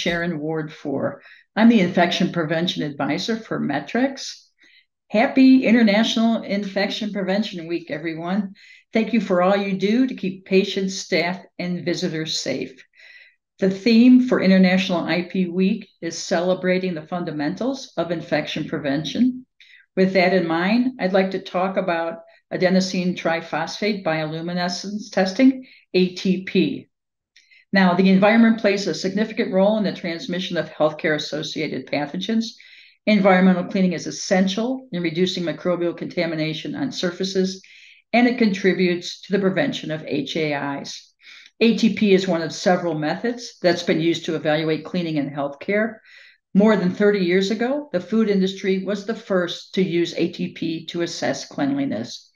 Sharon Ward Fore. I'm the Infection Prevention Advisor for Metrex. Happy International Infection Prevention Week, everyone. Thank you for all you do to keep patients, staff, and visitors safe. The theme for International IP Week is celebrating the fundamentals of infection prevention. With that in mind, I'd like to talk about adenosine triphosphate bioluminescence testing, ATP. Now, the environment plays a significant role in the transmission of healthcare-associated pathogens. Environmental cleaning is essential in reducing microbial contamination on surfaces, and it contributes to the prevention of HAIs. ATP is one of several methods that's been used to evaluate cleaning in healthcare. More than 30 years ago, the food industry was the first to use ATP to assess cleanliness.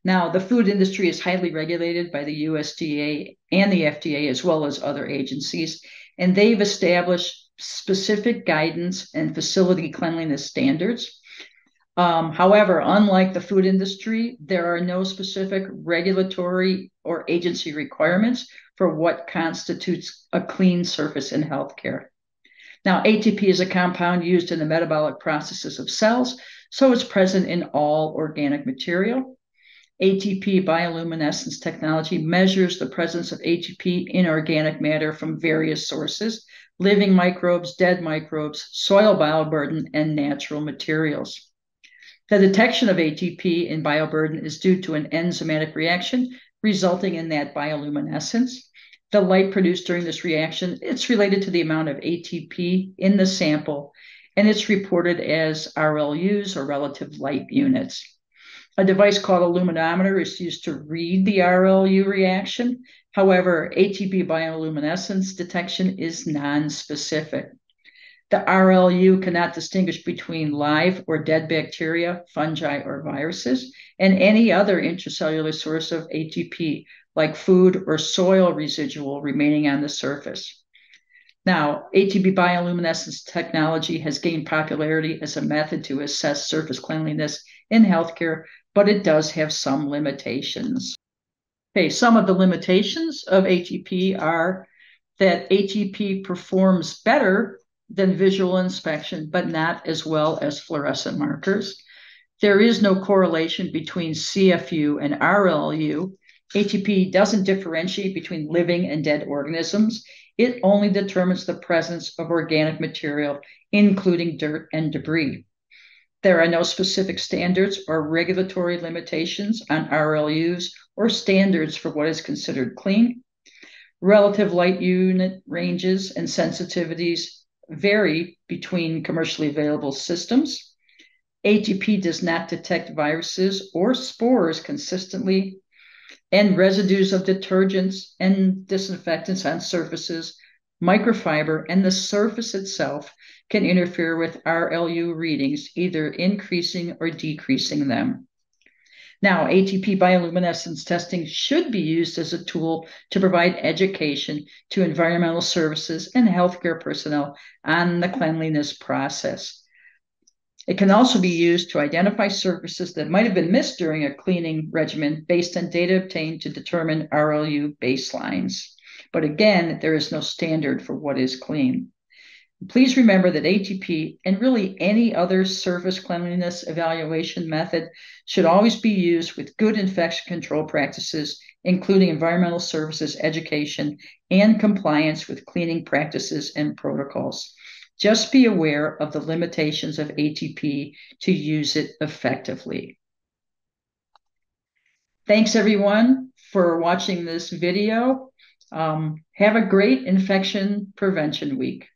Now, the food industry is highly regulated by the USDA and the FDA, as well as other agencies, and they've established specific guidance and facility cleanliness standards. However, unlike the food industry, there are no specific regulatory or agency requirements for what constitutes a clean surface in healthcare. Now, ATP is a compound used in the metabolic processes of cells, so it's present in all organic material. ATP bioluminescence technology measures the presence of ATP in organic matter from various sources: living microbes, dead microbes, soil bioburden, and natural materials. The detection of ATP in bioburden is due to an enzymatic reaction resulting in that bioluminescence. The light produced during this reaction, it's related to the amount of ATP in the sample, and it's reported as RLUs, or relative light units. A device called a luminometer is used to read the RLU reaction. However, ATP bioluminescence detection is non-specific. The RLU cannot distinguish between live or dead bacteria, fungi, or viruses, and any other intracellular source of ATP, like food or soil residual remaining on the surface. Now, ATP bioluminescence technology has gained popularity as a method to assess surface cleanliness in healthcare, but it does have some limitations. Okay, some of the limitations of ATP are that ATP performs better than visual inspection, but not as well as fluorescent markers. There is no correlation between CFU and RLU. ATP doesn't differentiate between living and dead organisms. It only determines the presence of organic material, including dirt and debris. There are no specific standards or regulatory limitations on RLUs or standards for what is considered clean. Relative light unit ranges and sensitivities vary between commercially available systems. ATP does not detect viruses or spores consistently, and residues of detergents and disinfectants on surfaces, microfiber, and the surface itself can interfere with RLU readings, either increasing or decreasing them. Now, ATP bioluminescence testing should be used as a tool to provide education to environmental services and healthcare personnel on the cleanliness process. It can also be used to identify surfaces that might have been missed during a cleaning regimen based on data obtained to determine RLU baselines. But again, there is no standard for what is clean. Please remember that ATP and really any other surface cleanliness evaluation method should always be used with good infection control practices, including environmental services education and compliance with cleaning practices and protocols. Just be aware of the limitations of ATP to use it effectively. Thanks, everyone, for watching this video. Have a great Infection Prevention Week.